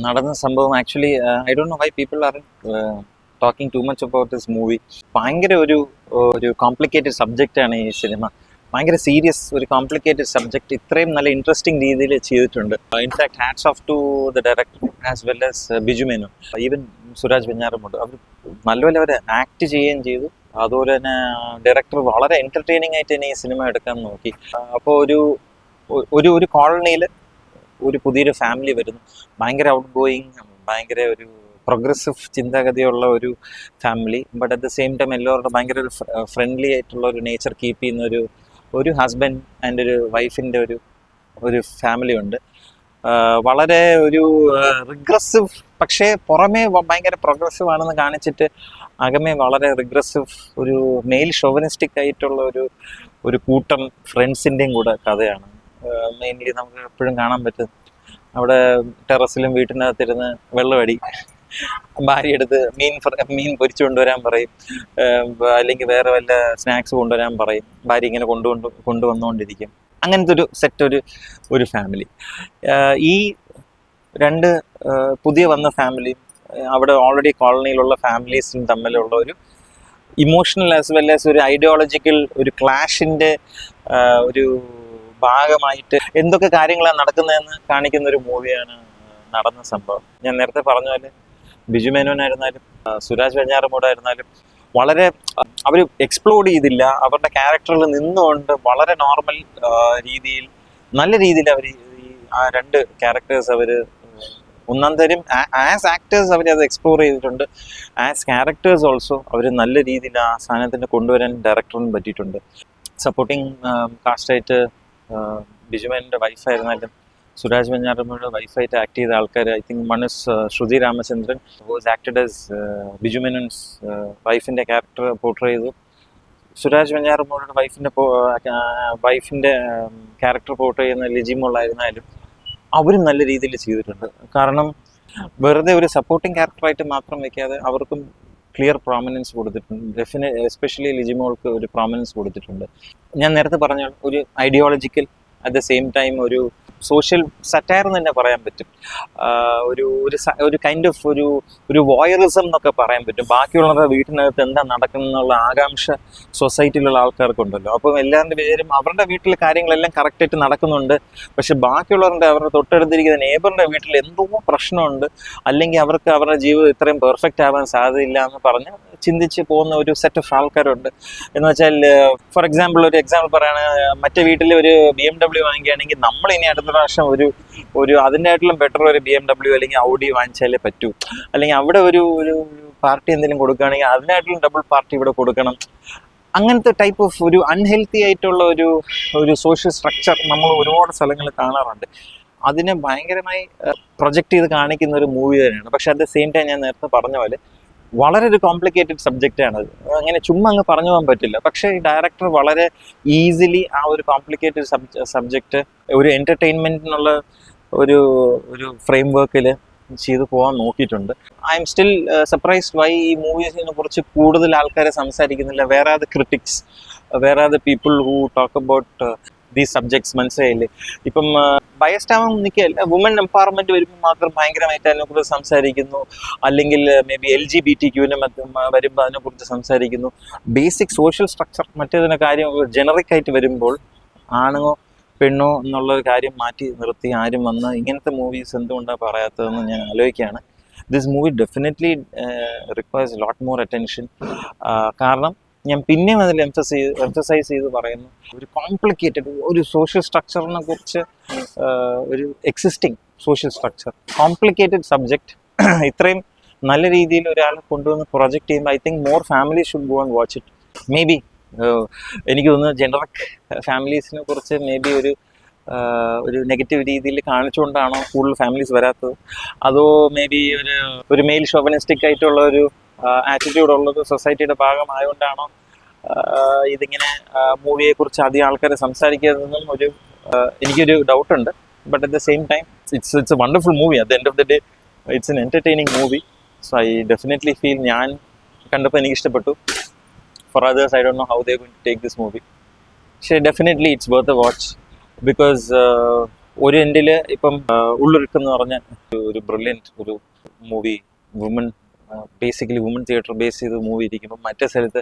നടന്ന സംഭവം actually I don't know why people are talking too much about this movie. ഭയങ്കര ഒരു complicated സബ്ജക്റ്റാണ് ഈ സിനിമ. ഭയങ്കര സീരിയസ് ഒരു കോംപ്ലിക്കേറ്റഡ് സബ്ജക്റ്റ് ഇത്രയും നല്ല ഇൻട്രസ്റ്റിംഗ് രീതിയിൽ ചെയ്തിട്ടുണ്ട്. In fact hats off to the director as well as Biju Menon, even Suraj Venjaramoodu. അവർ നല്ലപോലെ അവർ ആക്ട് ചെയ്യുകയും ചെയ്തു. അതുപോലെ തന്നെ ഡയറക്ടർ വളരെ എൻ്റർടൈനിങ് ആയിട്ട് തന്നെ ഈ സിനിമ എടുക്കാൻ നോക്കി. അപ്പോൾ ഒരു കോളനിയിൽ ഒരു പുതിയൊരു ഫാമിലി വരുന്നു. ഭയങ്കര ഔട്ട് ഗോയിങ്, ഭയങ്കര ഒരു പ്രോഗ്രസീവ് ചിന്താഗതിയുള്ള ഒരു family. But at the same time എല്ലാവരുടെ ഭയങ്കര ഒരു ഫ്രണ്ട്ലി ആയിട്ടുള്ള ഒരു നേച്ചർ കീപ്പ് ചെയ്യുന്ന ഒരു ഹസ്ബൻഡ് ആൻഡ് ഒരു വൈഫിൻ്റെ ഒരു ഫാമിലി ഉണ്ട്. വളരെ ഒരു റിഗ്രസീവ്, പക്ഷേ പുറമേ ഭയങ്കര പ്രോഗ്രസീവ് ആണെന്ന് കാണിച്ചിട്ട് അകമേ വളരെ റിഗ്രസീവ്, ഒരു മെയിൽ ഷോവനിസ്റ്റിക് ആയിട്ടുള്ള ഒരു കൂട്ടം ഫ്രണ്ട്സിൻ്റെയും കൂടെ കഥയാണ്. മെയിൻലി നമുക്ക് എപ്പോഴും കാണാൻ പറ്റും അവിടെ ടെറസിലും വീട്ടിനകത്തിരുന്ന് വെള്ളമടി, ഭാര്യ എടുത്ത് മീൻ പൊരിച്ചു കൊണ്ടുവരാൻ പറയും, അല്ലെങ്കിൽ വേറെ വല്ല സ്നാക്സ് കൊണ്ടുവരാൻ പറയും. ഭാര്യ ഇങ്ങനെ കൊണ്ടുവന്നുകൊണ്ടിരിക്കും. അങ്ങനത്തെ ഒരു സെറ്റ് ഒരു ഫാമിലി. ഈ രണ്ട് പുതിയ വന്ന ഫാമിലിയും അവിടെ ഓൾറെഡി കോളനിയിലുള്ള ഫാമിലീസും തമ്മിലുള്ള ഒരു ഇമോഷണൽ ആസ് വെൽ ആസ് ഒരു ഐഡിയോളജിക്കൽ ഒരു ക്ലാഷിൻ്റെ ഒരു ഭാഗമായിട്ട് എന്തൊക്കെ കാര്യങ്ങളാണ് നടക്കുന്നതെന്ന് കാണിക്കുന്ന ഒരു മൂവിയാണ് നടന്ന സംഭവം. ഞാൻ നേരത്തെ പറഞ്ഞ പോലെ ബിജു മേനോനായിരുന്നാലും സുരാജ് വെഞ്ഞാറമൂടായിരുന്നാലും വളരെ അവർ എക്സ്പ്ലോർ ചെയ്തില്ല. അവരുടെ ക്യാരക്ടറിൽ നിന്നുകൊണ്ട് വളരെ നോർമൽ രീതിയിൽ നല്ല രീതിയിൽ അവർ ആ രണ്ട് ക്യാരക്ടേഴ്സ് അവർ ഒന്നാം തരം ആസ് ആക്ടേഴ്സ് അവർ അത് എക്സ്പ്ലോർ ചെയ്തിട്ടുണ്ട്. ആസ് ക്യാരക്ടേഴ്സ് ഓൾസോ അവർ നല്ല രീതിയിൽ ആ സാധനത്തിന് കൊണ്ടുവരാൻ ഡയറക്ടറിന് പറ്റിയിട്ടുണ്ട്. സപ്പോർട്ടിങ് കാസ്റ്റായിട്ട് ബിജുമേനൻ്റെ വൈഫായിരുന്നാലും സുരാജ് വെഞ്ഞാറമ്മയുടെ വൈഫായിട്ട് ആക്ട് ചെയ്ത ആൾക്കാർ, I think one is Shruti Ramachandran was acted as Biju Menon's വൈഫിൻ്റെ ക്യാരക്ടർ പോർട്രേ ചെയ്തു. സുരാജ് വെഞ്ഞാറമ്മയുടെ വൈഫിൻ്റെ ക്യാരക്ടർ പോർട്രേ ചെയ്യുന്ന ലിജിമോളായിരുന്നാലും അവരും നല്ല രീതിയിൽ ചെയ്തിട്ടുണ്ട്. കാരണം വെറുതെ ഒരു സപ്പോർട്ടിങ് ക്യാരക്ടറായിട്ട് മാത്രം വയ്ക്കാതെ അവർക്കും ക്ലിയർ പ്രോമിനൻസ് കൊടുത്തിട്ടുണ്ട്. എസ്പെഷ്യലി ലിജിമോൾക്ക് ഒരു പ്രോമിനൻസ് കൊടുത്തിട്ടുണ്ട്. ഞാൻ നേരത്തെ പറഞ്ഞ ഒരു ideological at the same time ഒരു സോഷ്യൽ സറ്റയർ എന്ന് തന്നെ പറയാൻ പറ്റും. ഒരു കൈൻഡ് ഓഫ് ഒരു വോയറിസം എന്നൊക്കെ പറയാൻ പറ്റും. ബാക്കിയുള്ളവരുടെ വീട്ടിനകത്ത് എന്താ നടക്കുന്നുള്ള ആകാംക്ഷ സൊസൈറ്റിയിലുള്ള ആൾക്കാർക്കുണ്ടല്ലോ. അപ്പം എല്ലാവരുടെ പേരും അവരുടെ വീട്ടിലെ കാര്യങ്ങളെല്ലാം കറക്റ്റായിട്ട് നടക്കുന്നുണ്ട്. പക്ഷെ അവരുടെ തൊട്ടടുത്തിരിക്കുന്ന നെയ്ബറിൻ്റെ വീട്ടിൽ എന്തോ പ്രശ്നമുണ്ട്, അല്ലെങ്കിൽ അവർക്ക് അവരുടെ ജീവിതം ഇത്രയും പെർഫെക്റ്റ് ആവാൻ സാധ്യതയില്ല എന്ന് പറഞ്ഞ് ചിന്തിച്ച് പോകുന്ന ഒരു സെറ്റ് ഓഫ് ആൾക്കാരുണ്ട്. എന്ന് വെച്ചാൽ ഫോർ എക്സാമ്പിൾ പറയുകയാണെങ്കിൽ മറ്റേ വീട്ടിൽ ഒരു BMW വാങ്ങിക്കുകയാണെങ്കിൽ നമ്മൾ ഇനി അടുത്ത പ്രാവശ്യം അതിൻ്റെയായിട്ടുള്ള ബെറ്റർ ഒരു BMW അല്ലെങ്കിൽ ഔഡി വാങ്ങിച്ചാലേ പറ്റൂ. അല്ലെങ്കിൽ അവിടെ ഒരു പാർട്ടി എന്തെങ്കിലും കൊടുക്കുകയാണെങ്കിൽ അതിനായിട്ടുള്ള ഡബിൾ പാർട്ടി ഇവിടെ കൊടുക്കണം. അങ്ങനത്തെ ടൈപ്പ് ഓഫ് ഒരു അൺഹെൽത്തി ആയിട്ടുള്ള ഒരു സോഷ്യൽ സ്ട്രക്ചർ നമ്മൾ ഒരുപാട് സ്ഥലങ്ങളിൽ കാണാറുണ്ട്. അതിനെ ഭയങ്കരമായി പ്രൊജക്റ്റ് ചെയ്ത് കാണിക്കുന്ന ഒരു മൂവി തന്നെയാണ്. പക്ഷെ അറ്റ് ദ സെയിം ടൈം ഞാൻ നേരത്തെ പറഞ്ഞ പോലെ വളരെ ഒരു കോംപ്ലിക്കേറ്റഡ് സബ്ജക്റ്റാണത്. അങ്ങനെ ചുമ്മാ അങ്ങ് പറഞ്ഞു പോകാൻ പറ്റില്ല. പക്ഷേ ഈ ഡയറക്ടർ വളരെ ഈസിലി ആ ഒരു കോംപ്ലിക്കേറ്റഡ് സബ്ജക്റ്റ് ഒരു എൻ്റർടൈൻമെൻറ്റിനുള്ള ഒരു ഫ്രെയിം വർക്കിൽ ചെയ്തു പോകാൻ നോക്കിയിട്ടുണ്ട്. I'm still surprised why ഈ മൂവീസിനെ കുറിച്ച് കൂടുതൽ ആൾക്കാരെ സംസാരിക്കുന്നില്ല. വേറെ ആർ ദ ക്രിട്ടിക്സ്, വേറെ are the people who talk about these subjects. മനസ്സിലായില്ലേ? ഇപ്പം ബയസ്ഡ് ആവാൻ നിൽക്കുകയല്ല. വുമൺ എംപവർമെൻറ്റ് വരുമ്പോൾ മാത്രം ഭയങ്കരമായിട്ട് അതിനെക്കുറിച്ച് സംസാരിക്കുന്നു. അല്ലെങ്കിൽ മേ ബി LGBTQ വരുമ്പോൾ അതിനെക്കുറിച്ച് സംസാരിക്കുന്നു. ബേസിക് സോഷ്യൽ സ്ട്രക്ചർ മറ്റേതിൻ്റെ കാര്യം ജനറിക് ആയിട്ട് വരുമ്പോൾ ആണോ പെണ്ണോ എന്നുള്ളൊരു കാര്യം മാറ്റി നിർത്തി ആരും വന്ന് ഇങ്ങനത്തെ മൂവീസ് എന്തുകൊണ്ടാണ് പറയാത്തതെന്ന് ഞാൻ ആലോചിക്കുകയാണ്. This movie definitely requires lot more attention. കാരണം ഞാൻ പിന്നെയും അതിൽ എംഫസൈസ് ചെയ്ത് പറയുന്നു, ഒരു കോംപ്ലിക്കേറ്റഡ് ഒരു സോഷ്യൽ സ്ട്രക്ചറിനെ കുറിച്ച്, ഒരു existing social structure, complicated subject ഇത്രയും നല്ല രീതിയിൽ ഒരാൾ കൊണ്ടുവന്ന് പ്രൊജക്റ്റ് ചെയ്യുമ്പോൾ I think more family should go and watch it. May be എനിക്ക് തോന്നുന്നു ജനറിക് ഫാമിലീസിനെ കുറിച്ച് മേ ബി ഒരു നെഗറ്റീവ് രീതിയിൽ കാണിച്ചുകൊണ്ടാണോ കൂടുതൽ ഫാമിലീസ് വരാത്തത്, അതോ മേ ബി ഒരു മെയിൽ ഷോവനിസ്റ്റിക് ആയിട്ടുള്ള ഒരു ആറ്റിറ്റ്യൂഡ് ഉള്ളത് സൊസൈറ്റിയുടെ ഭാഗമായതുകൊണ്ടാണോ ഇതിങ്ങനെ മൂവിയെക്കുറിച്ച് അധികം ആൾക്കാരെ സംസാരിക്കുന്നതെന്നും എനിക്കൊരു ഡൗട്ടുണ്ട്. But at the same time it's a wonderful movie. At the end of the day it's an entertaining movie. So I definitely feel, ഞാൻ കണ്ടപ്പോൾ എനിക്ക് ഇഷ്ടപ്പെട്ടു. For others, I don't know how they're going to take this movie. So definitely it's worth a watch because ഒരു എൻഡിൽ ഇപ്പം ഉള്ളൊരുക്കം എന്ന് പറഞ്ഞ ഒരു ബ്രില്യൻറ്റ് ഒരു movie, woman basically woman theatre base ചെയ്ത് മൂവി ഇരിക്കുമ്പം മറ്റേ സ്ഥലത്ത്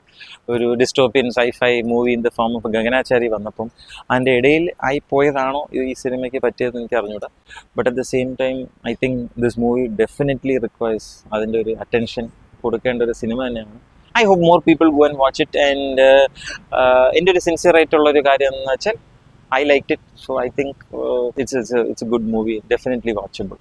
ഒരു dystopian sci-fi movie in the form of Gaganachari വന്നപ്പം അതിൻ്റെ ഇടയിൽ ആയി പോയതാണോ ഈ സിനിമയ്ക്ക് പറ്റിയതെന്ന് എനിക്ക് അറിഞ്ഞൂടാ. But at the same time I think this movie definitely requires അതിൻ്റെ ഒരു അറ്റൻഷൻ കൊടുക്കേണ്ട ഒരു സിനിമ തന്നെയാണ്. I hope more people go and watch it. And എൻ്റെ ഒരു സിൻസിയർ ആയിട്ടുള്ളൊരു കാര്യം എന്ന് വെച്ചാൽ I liked it, so I think it's a good movie, definitely watchable.